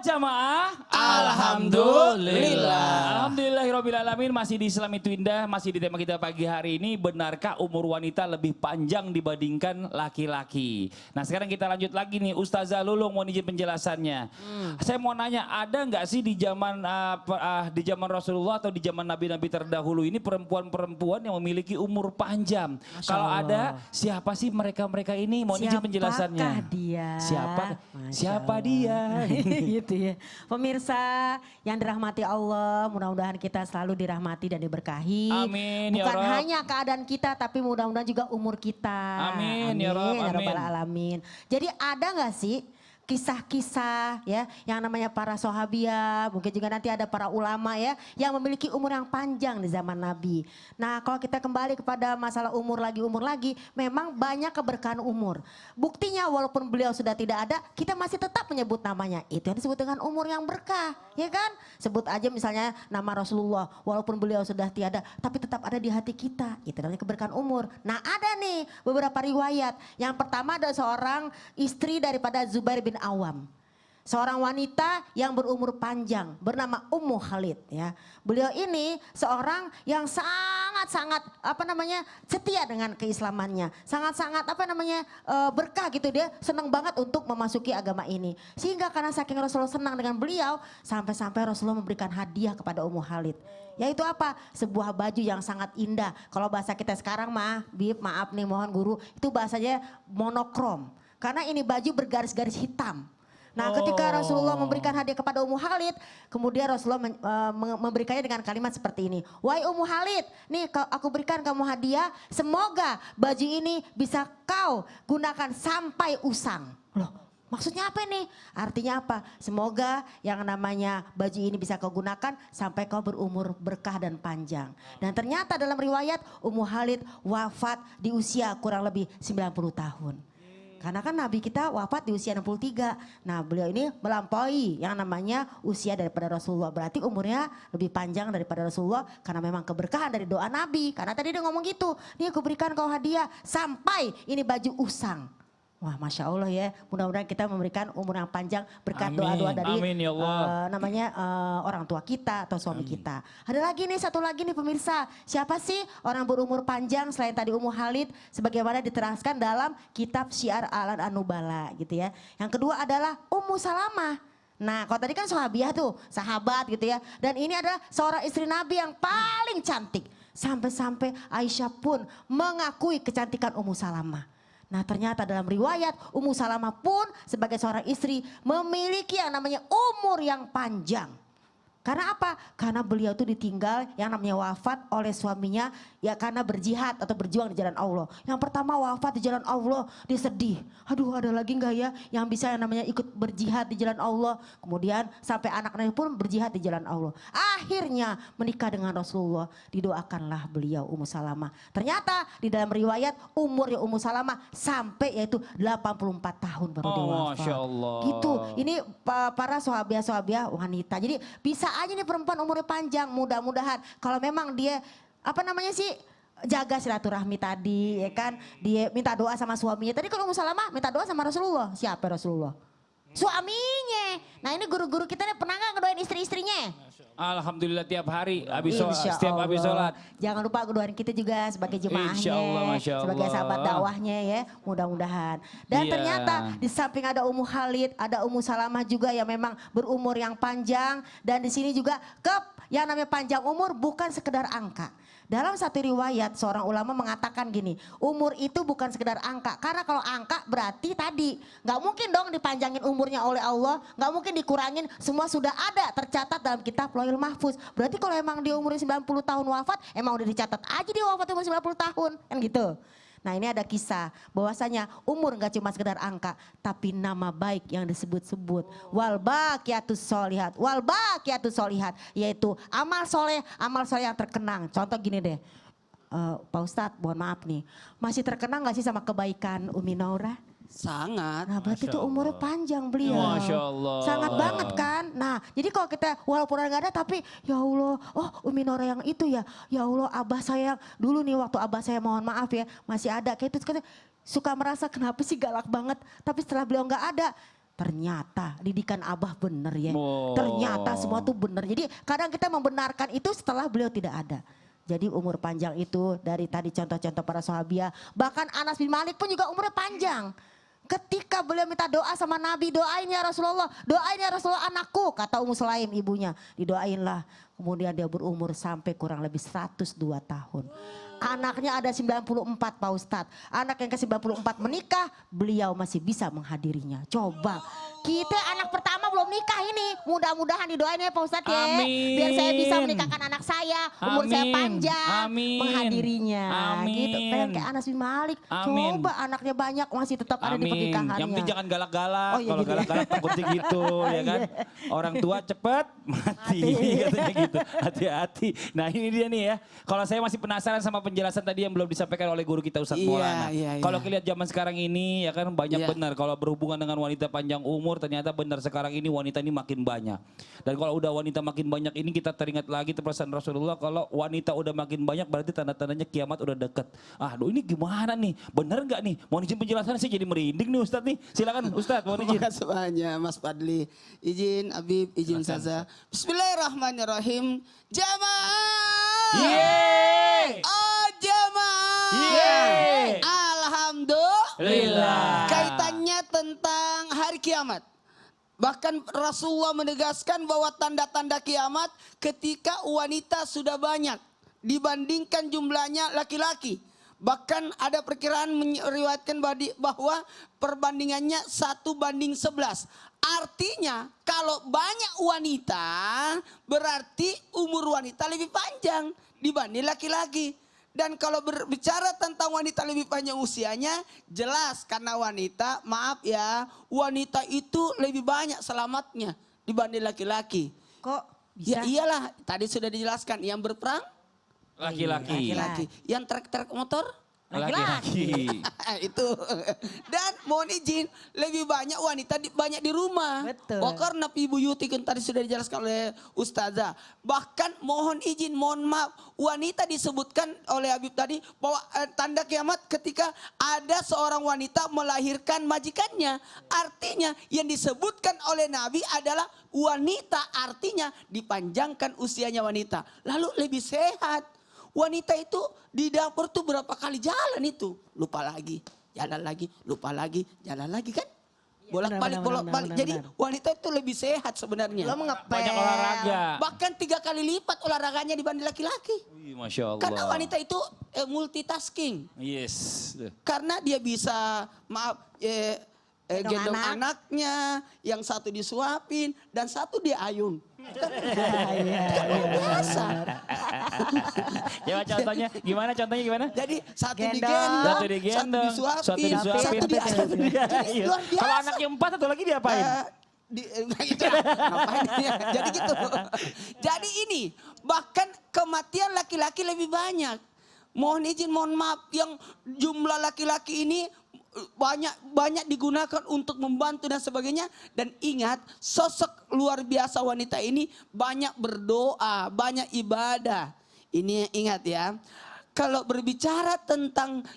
Jamaah. Alhamdulillah. Alhamdulillahirrabbilalamin, masih di Islam itu indah, masih di tema kita pagi hari ini. Benarkah umur wanita lebih panjang dibandingkan laki-laki? Nah sekarang kita lanjut lagi nih, Ustazah Lulung mau izin penjelasannya. Saya mau nanya, ada nggak sih di zaman Rasulullah atau di zaman Nabi-Nabi terdahulu ini perempuan-perempuan yang memiliki umur panjang? Kalau ada, siapa sih mereka-mereka ini? Mau izin penjelasannya. Siapakah dia? Siapa dia? Gitu ya. Pemirsa yang dirahmati Allah, mudah-mudahan kita selalu dirahmati dan diberkahi. Amin ya Bukan Rabb. hanya keadaan kita, tapi mudah-mudahan juga umur kita. Amin ya Rabb, Ya amin. Rabbal alamin. Jadi ada nggak sih kisah-kisah ya yang namanya para sahabiah, mungkin juga nanti ada para ulama ya yang memiliki umur yang panjang di zaman Nabi. Nah kalau kita kembali kepada masalah umur lagi, memang banyak keberkahan umur. Buktinya walaupun beliau sudah tidak ada, kita masih tetap menyebut namanya. Itu yang disebut dengan umur yang berkah, ya kan? Sebut aja misalnya nama Rasulullah, walaupun beliau sudah tiada, tapi tetap ada di hati kita. Itu namanya keberkahan umur. Nah ada nih beberapa riwayat. Yang pertama ada seorang istri daripada Zubair bin Awam. Seorang wanita yang berumur panjang bernama Ummu Khalid ya. Beliau ini seorang yang sangat-sangat setia dengan keislamannya. Sangat-sangat berkah gitu, dia senang banget untuk memasuki agama ini. Sehingga karena saking Rasulullah senang dengan beliau, sampai-sampai Rasulullah memberikan hadiah kepada Ummu Khalid. Yaitu apa? Sebuah baju yang sangat indah. Kalau bahasa kita sekarang maaf nih mohon guru, itu bahasanya monokrom. Karena ini baju bergaris-garis hitam. Nah ketika Rasulullah memberikan hadiah kepada Ummu Khalid, kemudian Rasulullah memberikannya dengan kalimat seperti ini. Wahai Ummu Khalid, nih aku berikan kamu hadiah, semoga baju ini bisa kau gunakan sampai usang. Loh, maksudnya apa nih? Artinya apa? Semoga yang namanya baju ini bisa kau gunakan sampai kau berumur berkah dan panjang. Dan ternyata dalam riwayat Ummu Khalid wafat di usia kurang lebih 90 tahun. Karena kan Nabi kita wafat di usia 63. Nah beliau ini melampaui yang namanya usia daripada Rasulullah. Berarti umurnya lebih panjang daripada Rasulullah. Karena memang keberkahan dari doa Nabi. Karena tadi dia ngomong gitu. Nih aku berikan kau hadiah sampai ini baju usang. Wah Masya Allah ya, mudah-mudahan kita memberikan umur yang panjang berkat doa-doa dari ya Allah. Orang tua kita atau suami kita. Ada lagi nih, satu lagi nih pemirsa. Siapa sih orang berumur panjang selain tadi Ummu Khalid sebagaimana diterangkan dalam kitab Syiar A'lan An-Nubala gitu ya. Yang kedua adalah Ummu Salamah. Nah kalau tadi kan sahabiah tuh, sahabat gitu ya. Dan ini adalah seorang istri Nabi yang paling cantik. Sampai-sampai Aisyah pun mengakui kecantikan Ummu Salamah. Nah ternyata dalam riwayat Ummu Salamah pun sebagai seorang istri memiliki yang namanya umur yang panjang. Karena apa? Karena beliau itu ditinggal yang namanya wafat oleh suaminya ya karena berjihad atau berjuang di jalan Allah. Yang pertama wafat di jalan Allah, dia sedih. Aduh ada lagi enggak ya yang bisa yang namanya ikut berjihad di jalan Allah. Kemudian sampai anak-anaknya pun berjihad di jalan Allah. Akhirnya menikah dengan Rasulullah, didoakanlah beliau Ummu Salamah. Ternyata di dalam riwayat umurnya Ummu Salamah sampai yaitu 84 tahun baru dia wafat. Masya Allah. Gitu, ini para sahabiah-sahabiah wanita. Jadi bisa aja nih perempuan umurnya panjang, mudah-mudahan kalau memang dia jaga silaturahmi tadi ya kan, dia minta doa sama suaminya. Tadi kalau Ummu Salamah minta doa sama Rasulullah, siapa Rasulullah? Suaminya. Nah ini guru-guru kita nih pernah gak ngedoain istri-istrinya? Alhamdulillah tiap hari Setiap habis sholat. Jangan lupa doain kita juga sebagai jemaahnya, Insya Allah, Masya Allah. sebagai sahabat dakwahnya ya, mudah-mudahan. Dan Iya. ternyata di samping ada Ummu Khalid, ada Ummu Salamah juga yang memang berumur yang panjang. Dan di sini juga yang namanya panjang umur bukan sekedar angka. Dalam satu riwayat seorang ulama mengatakan gini, umur itu bukan sekedar angka. Karena kalau angka berarti tadi, nggak mungkin dong dipanjangin umurnya oleh Allah, nggak mungkin dikurangin, semua sudah ada tercatat dalam kitab Lauhul Mahfuz. Berarti kalau emang dia umurnya 90 tahun wafat, emang udah dicatat aja dia wafat umur 90 tahun, kan gitu. Nah ini ada kisah bahwasanya umur gak cuma sekedar angka, tapi nama baik yang disebut-sebut. Wal baqiyatus sholihat, yaitu amal soleh yang terkenang. Contoh gini deh, Pak Ustadz mohon maaf nih, masih terkenang gak sih sama kebaikan Umi Naura? Sangat. Nah berarti itu umurnya panjang beliau. Masya Allah. Sangat banget kan. Nah jadi kalau kita walaupun gak ada tapi ya Allah, oh Umi Nora yang itu ya. Ya Allah abah saya dulu nih waktu abah saya mohon maaf ya masih ada. Kayak itu suka merasa kenapa sih galak banget. Tapi setelah beliau gak ada Ternyata didikan Abah bener ya. Oh. Ternyata semua tuh bener. Jadi kadang kita membenarkan itu setelah beliau tidak ada. Jadi umur panjang itu dari tadi contoh-contoh para sahabiah. Bahkan Anas bin Malik pun juga umurnya panjang. Ketika beliau minta doa sama Nabi, doain ya Rasulullah, doain ya Rasulullah anakku. Kata Ummu Sulaim ibunya, didoainlah. Kemudian dia berumur sampai kurang lebih 102 tahun. Anaknya ada 94 Pak Ustadz. Anak yang ke-94 menikah, beliau masih bisa menghadirinya. Coba, kita anak pertama belum nikah ini. Mudah-mudahan didoain ya Pak Ustadz ya. Amin. Biar saya bisa menikahkan anak saya, umur saya Amin. panjang, Amin. menghadirinya. Amin. Gitu, pengen kayak Anas bin Malik. Amin. Coba anaknya banyak masih tetap ada di Amin. pernikahannya. Yang penting jangan galak-galak. Oh, iya Kalau gitu ya. galak-galak takutnya gitu ya kan. Orang tua cepet mati katanya gitu. Hati-hati. Nah ini dia nih ya. Kalau saya masih penasaran sama penjelasan tadi yang belum disampaikan oleh guru kita Ustadz Iya, Maulana. iya, iya. Kalau lihat zaman sekarang ini ya kan banyak Iya. benar. Kalau berhubungan dengan wanita panjang umur ternyata benar sekarang ini wanita ini makin banyak. Dan kalau udah wanita makin banyak ini kita teringat lagi pesan Rasulullah kalau wanita udah makin banyak berarti tanda-tandanya kiamat udah deket. Aduh ini gimana nih? Bener nggak nih? Mohon izin penjelasannya saya jadi merinding nih Ustadz nih. Silakan Ustadz mohon izin. Terima kasih banyak Mas Fadli. Izin Habib, izin Saza. Bismillahirrahmanirrahim. Jamaah. Yeay! Oh jamaah. Yeay! Alhamdulillah. Kaitannya tentang hari kiamat. Bahkan Rasulullah menegaskan bahwa tanda-tanda kiamat ketika wanita sudah banyak dibandingkan jumlahnya laki-laki. Bahkan ada perkiraan meriwayatkan bahwa perbandingannya 1:11. Artinya kalau banyak wanita berarti umur wanita lebih panjang dibanding laki-laki. Dan kalau berbicara tentang wanita lebih panjang usianya, jelas karena wanita, maaf ya, wanita itu lebih banyak selamatnya dibanding laki-laki. Kok Ya bisa? iyalah, tadi sudah dijelaskan, yang berperang Laki-laki. laki-laki, yang trek-trek motor Laki-laki. itu. Dan mohon izin, lebih banyak wanita banyak di rumah. Betul. Karena ibu Yuti kan tadi sudah dijelaskan oleh Ustazah. Bahkan mohon izin, mohon maaf, wanita disebutkan oleh Habib tadi bahwa tanda kiamat ketika ada seorang wanita melahirkan majikannya. Artinya yang disebutkan oleh Nabi adalah wanita, artinya dipanjangkan usianya wanita. Lalu lebih sehat. Wanita itu di dapur tuh berapa kali jalan itu. Lupa lagi, jalan lagi, lupa lagi, jalan lagi kan. Bolak-balik, benar, bolak-balik. benar, Jadi benar. wanita itu lebih sehat sebenarnya. Lo mengepel. Banyak olahraga. Bahkan 3 kali lipat olahraganya dibanding laki-laki. Wih, Masya Allah. Karena wanita itu multitasking. Yes. Karena dia bisa, maaf, gendong anak. anaknya, yang satu disuapin, dan satu dia ayun. Kan biasa. Coba contohnya gimana gimana? Jadi satu Gendong. digendong, Satu digendong, satu disuapin, satu diayun. Jadi Iya. luar biasa. Kalau anak yang 4 atau lagi diapain? Gitu lah. Ngapain ya? Jadi gitu. Jadi ini bahkan kematian laki-laki lebih banyak. Mohon izin, mohon maaf, yang jumlah laki-laki ini banyak digunakan untuk membantu dan sebagainya. Dan ingat, sosok luar biasa wanita ini banyak berdoa, banyak ibadah. Ini ingat ya. Kalau berbicara tentang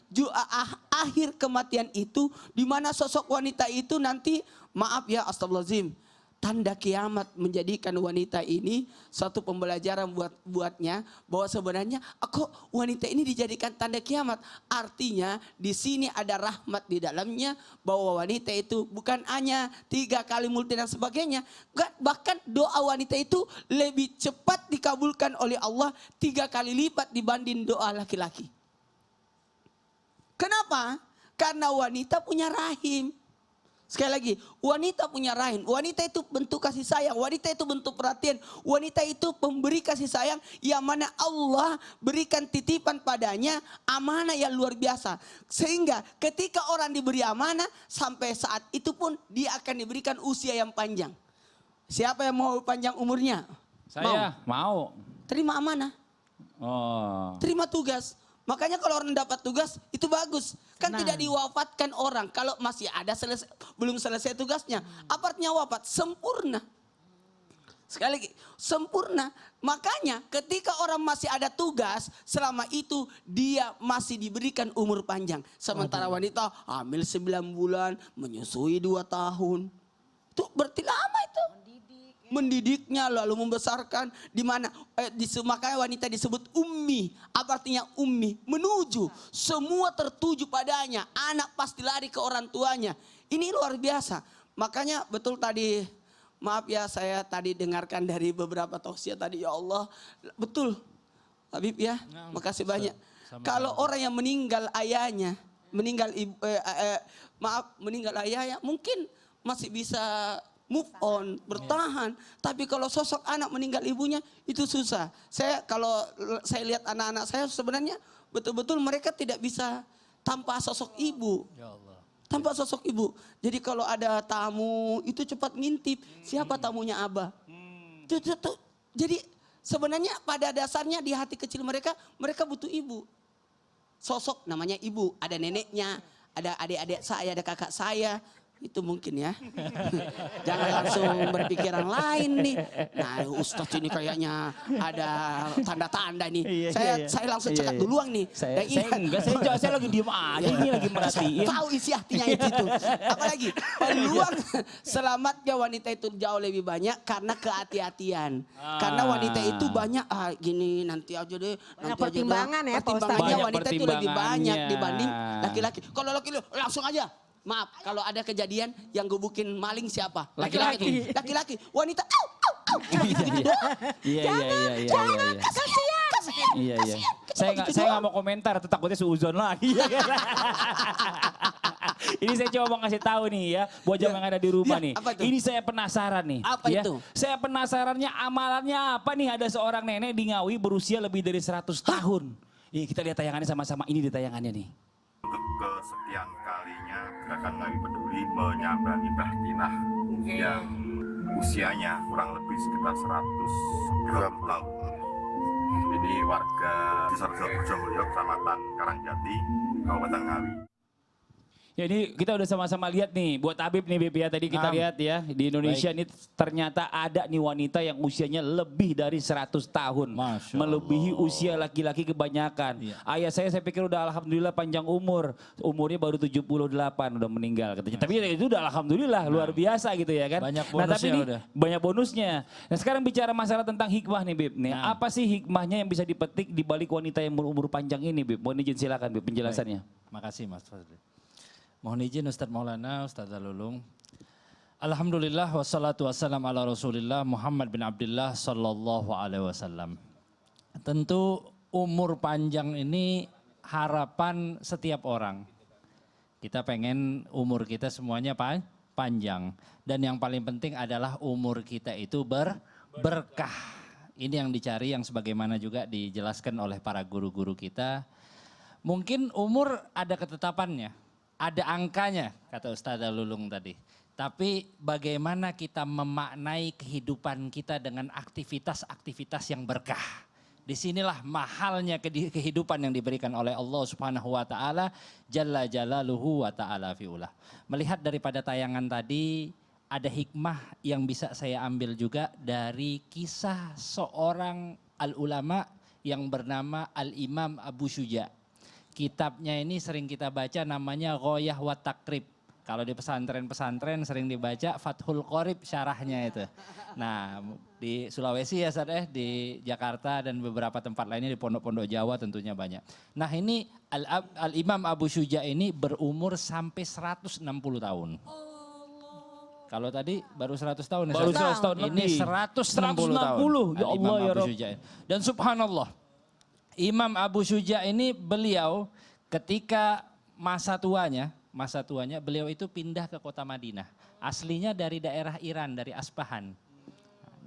akhir kematian itu, di mana sosok wanita itu nanti, maaf ya, astagfirullahaladzim, tanda kiamat menjadikan wanita ini satu pembelajaran buatnya bahwa sebenarnya kok wanita ini dijadikan tanda kiamat. Artinya di sini ada rahmat di dalamnya, bahwa wanita itu bukan hanya 3 kali multi dan sebagainya, bahkan doa wanita itu lebih cepat dikabulkan oleh Allah 3 kali lipat dibanding doa laki-laki. Kenapa? Karena wanita punya rahim. Sekali lagi, wanita punya rahim, wanita itu bentuk kasih sayang, wanita itu bentuk perhatian, wanita itu pemberi kasih sayang yang mana Allah berikan titipan padanya amanah yang luar biasa. Sehingga ketika orang diberi amanah, sampai saat itu pun dia akan diberikan usia yang panjang. Siapa yang mau panjang umurnya? Saya mau. Terima amanah, Oh. terima tugas. Makanya kalau orang dapat tugas itu bagus. Kan Nah. tidak diwafatkan orang kalau masih ada belum selesai tugasnya. Apa artinya wafat? Sempurna. Sekali lagi, sempurna. Makanya ketika orang masih ada tugas, selama itu dia masih diberikan umur panjang. Sementara wanita hamil 9 bulan, menyusui 2 tahun. Itu berarti lama itu. Mendidiknya lalu membesarkan di mana makanya wanita disebut ummi. Apa artinya ummi? Menuju. Semua tertuju padanya. Anak pasti lari ke orang tuanya. Ini luar biasa. Makanya betul tadi, maaf ya saya tadi dengarkan dari beberapa tausiah tadi, ya Allah. Betul Habib ya, makasih banyak. Kalau orang yang meninggal ayahnya, meninggal meninggal ayahnya mungkin masih bisa move on, bertahan. Tapi kalau sosok anak meninggal ibunya itu susah. Kalau saya lihat anak-anak saya sebenarnya betul-betul mereka tidak bisa tanpa sosok ibu. Ya Allah. Tanpa sosok ibu. Jadi kalau ada tamu itu cepat ngintip siapa tamunya Abah. Jadi sebenarnya pada dasarnya di hati kecil mereka butuh ibu. Sosok namanya ibu, ada neneknya, ada adik-adik saya, ada kakak saya. Itu mungkin ya. Jangan langsung berpikiran lain nih. Nah Ustadz ini kayaknya ada tanda-tanda nih. Saya langsung cekat duluan nih. Saya lagi diem aja ini lagi merhatiin. Tahu isi hatinya itu. Apalagi peluang selamatnya wanita itu jauh lebih banyak karena kehati-hatian. Karena wanita itu banyak gini nanti aja deh. Banyak pertimbangan ya, Pak Ustadz. Pertimbangannya Banyak wanita itu lebih banyak pertimbangannya. dibanding laki-laki. Kalau laki-laki langsung aja. Maaf, kalau ada kejadian yang gebukin maling siapa? Laki-laki. Laki-laki. Wanita, au, au, au. Gitu-gitu doang. Iya. Iya. Saya nggak mau komentar, takutnya seuzon lagi. Ini saya coba mau ngasih tahu nih ya, buat jamaah yang ada di rumah Ya, nih. apa itu? Ini saya penasaran nih. Apa ya. itu? Saya penasarannya amalannya apa nih, ada seorang nenek di Ngawi berusia lebih dari 100 tahun. Iya, kita lihat tayangannya sama-sama, ini di tayangannya nih. Untuk kesekian kalinya Gerakan Ngawi Peduli menyambangi Bahtinah yang usianya kurang lebih sekitar 120 tahun. Ini warga Desa Rejomulyo, Kecamatan Karangjati, Kabupaten Ngawi. Ya ini kita udah sama-sama lihat nih, buat Habib nih Bib ya, tadi kita lihat ya, di Indonesia ini ternyata ada nih wanita yang usianya lebih dari 100 tahun. Masya melebihi Allah. usia laki-laki kebanyakan. Iya. Ayah saya pikir udah alhamdulillah panjang umur, umurnya baru 78 udah meninggal katanya. Tapi itu udah alhamdulillah luar biasa gitu ya kan. Banyak Nah tapi bonusnya ini udah. banyak bonusnya. Nah sekarang bicara masalah tentang hikmah nih Bib. Nih, apa sih hikmahnya yang bisa dipetik di balik wanita yang berumur panjang ini Bib? Mohon izin silakan Bib penjelasannya. Makasih Mas Fadli. Mohon izin Ustadz Maulana, Ustadz Lulung. Alhamdulillah wassalatu wassalamu ala Rasulillah Muhammad bin Abdullah sallallahu alaihi wasallam. Tentu umur panjang ini harapan setiap orang. Kita pengen umur kita semuanya panjang. Dan yang paling penting adalah umur kita itu berkah. Ini yang dicari, yang sebagaimana juga dijelaskan oleh para guru-guru kita. Mungkin umur ada ketetapannya. Ada angkanya, kata Ustazah Lulung tadi. Tapi bagaimana kita memaknai kehidupan kita dengan aktivitas-aktivitas yang berkah. Disinilah mahalnya kehidupan yang diberikan oleh Allah Subhanahu wa Ta'ala, Jalla Jalaluhu wa Ta'ala fi'ulah. Melihat daripada tayangan tadi, ada hikmah yang bisa saya ambil juga dari kisah seorang al-ulama yang bernama Al-Imam Abu Syuja'. Kitabnya ini sering kita baca, namanya Ghoyah wa Takrib. Kalau di pesantren-pesantren sering dibaca Fathul Qorib syarahnya itu. Nah di Sulawesi ya Ustadz, di Jakarta dan beberapa tempat lainnya, di pondok-pondok Jawa tentunya banyak. Nah ini Al-Imam Abu Syuja' ini berumur sampai 160 tahun. Kalau tadi baru 100 tahun. Baru 100 tahun ini lebih. 160 tahun. Ya Allah ya Rabb. Dan subhanallah, Imam Abu Syuja' ini beliau ketika masa tuanya beliau itu pindah ke kota Madinah. Aslinya dari daerah Iran, dari Asbahan.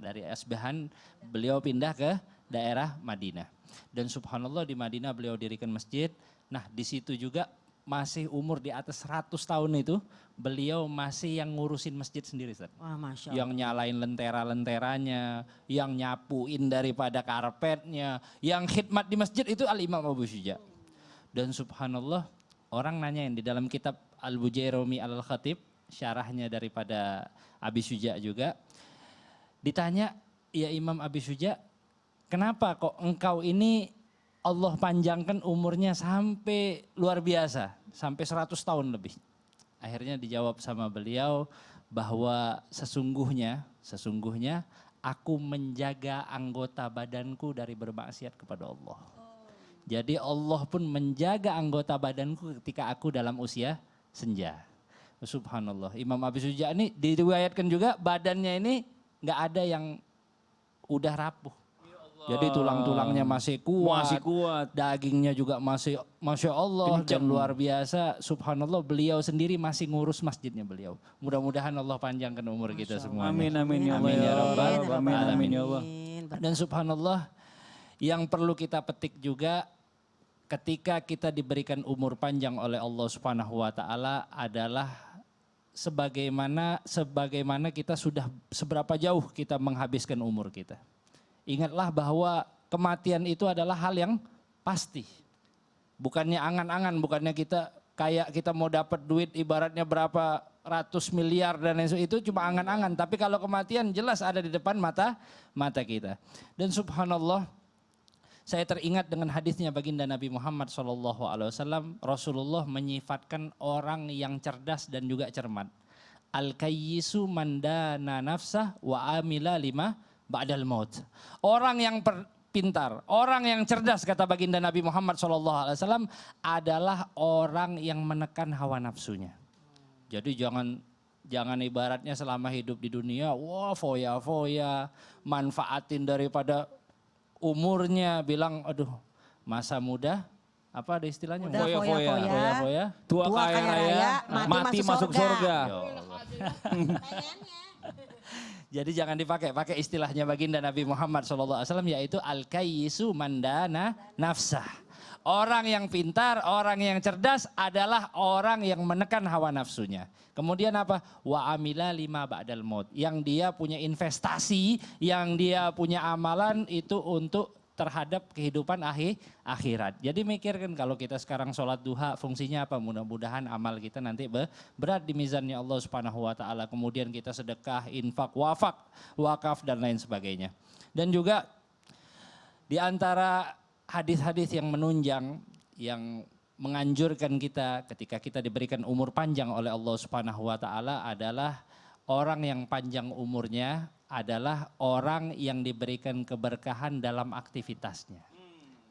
Dari Asbahan beliau pindah ke daerah Madinah. Dan subhanallah di Madinah beliau dirikan masjid. Nah di situ juga masih umur di atas 100 tahun itu beliau masih yang ngurusin masjid sendiri Ustaz. Wah, Masya Allah. Yang nyalain lentera-lenteranya, yang nyapuin daripada karpetnya, yang khidmat di masjid itu Al-Imam Abu Syuja'. Dan subhanallah orang nanyain di dalam kitab Al-Bujairumi Al-Khatib, syarahnya daripada Abi Syuja' juga, ditanya, ya Imam Abi Syuja', kenapa kok engkau ini Allah panjangkan umurnya sampai luar biasa, sampai 100 tahun lebih. Akhirnya dijawab sama beliau bahwa sesungguhnya aku menjaga anggota badanku dari bermaksiat kepada Allah. Jadi Allah pun menjaga anggota badanku ketika aku dalam usia senja. Subhanallah. Imam Abi Suja ini diriwayatkan juga badannya ini nggak ada yang udah rapuh. Jadi tulang-tulangnya masih kuat, dagingnya juga masih, Masya Allah, dan luar biasa. Subhanallah, beliau sendiri masih ngurus masjidnya beliau. Mudah-mudahan Allah panjangkan umur kita semua. Amin amin ya Allah. Amin ya Rabbal Amin alamin. amin ya Allah. Dan subhanallah, yang perlu kita petik juga ketika kita diberikan umur panjang oleh Allah Subhanahu wa taala adalah sebagaimana kita sudah seberapa jauh kita menghabiskan umur kita. Ingatlah bahwa kematian itu adalah hal yang pasti. Bukannya angan-angan, bukannya kita kayak kita mau dapat duit ibaratnya berapa ratus miliar dan lain sebagainya, itu cuma angan-angan. Tapi kalau kematian jelas ada di depan mata kita. Dan subhanallah, saya teringat dengan hadisnya baginda Nabi Muhammad SAW, Rasulullah menyifatkan orang yang cerdas dan juga cermat. Al-kayyisu mandana nafsah wa amila lima ba'dal maut. Orang yang pintar, orang yang cerdas kata baginda Nabi Muhammad SAW adalah orang yang menekan hawa nafsunya. Jadi jangan ibaratnya selama hidup di dunia, wah foya-foya, manfaatin daripada umurnya, bilang aduh masa muda, apa ada istilahnya? Muda foya-foya, Foya-foya. Tua kaya raya, mati masuk surga. Jadi jangan pakai istilahnya baginda Nabi Muhammad SAW, yaitu al-kayyisu mandana nafsah. Orang yang pintar, orang yang cerdas adalah orang yang menekan hawa nafsunya. Kemudian apa? Wa amila lima ba'dal maut. Yang dia punya investasi, yang dia punya amalan itu untuk terhadap kehidupan akhirat. Jadi mikirkan kalau kita sekarang sholat duha fungsinya apa? Mudah-mudahan amal kita nanti berat di mizannya Allah Subhanahu wa taala. Kemudian kita sedekah, infak, wakaf dan lain sebagainya. Dan juga di antara hadis-hadis yang menunjang yang menganjurkan kita ketika kita diberikan umur panjang oleh Allah Subhanahu wa taala adalah orang yang panjang umurnya adalah orang yang diberikan keberkahan dalam aktivitasnya.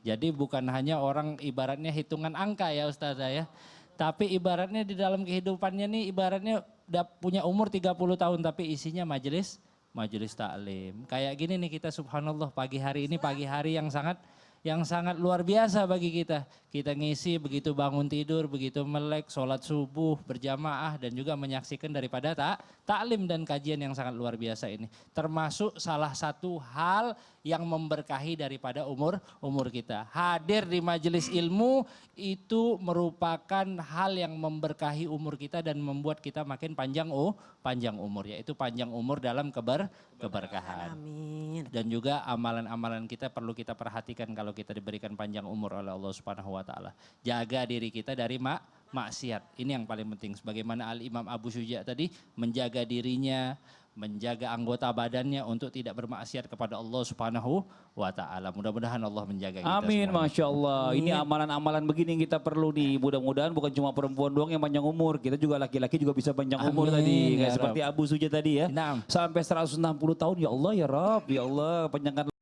Jadi bukan hanya orang ibaratnya hitungan angka ya Ustazah ya. Tapi ibaratnya di dalam kehidupannya nih ibaratnya udah punya umur 30 tahun tapi isinya majelis taklim. Kayak gini nih kita subhanallah pagi hari ini pagi hari yang sangat luar biasa bagi kita. Kita ngisi begitu bangun tidur, begitu melek, sholat subuh, berjamaah dan juga menyaksikan daripada taklim dan kajian yang sangat luar biasa ini. Termasuk salah satu hal yang memberkahi daripada umur kita. Hadir di majelis ilmu itu merupakan hal yang memberkahi umur kita dan membuat kita makin panjang umur, yaitu panjang umur dalam keberkahan. Amin. Dan juga amalan-amalan kita perlu kita perhatikan kalau kita diberikan panjang umur oleh Allah Subhanahu wa taala. Jaga diri kita dari maksiat. Ini yang paling penting. Sebagaimana Al-Imam Abu Syuja tadi menjaga dirinya, menjaga anggota badannya untuk tidak bermaksiat kepada Allah Subhanahu wa taala. Mudah-mudahan Allah menjaga kita. Amin, semuanya. Masya Allah. Ini amalan-amalan begini yang kita perlu nih. Mudah-mudahan bukan cuma perempuan doang yang panjang umur. Kita juga laki-laki juga bisa panjang umur Amin, tadi. ya Kayak seperti Abu Suja tadi ya. Naam. Sampai 160 tahun, ya Allah ya Rabb, ya Allah panjangkan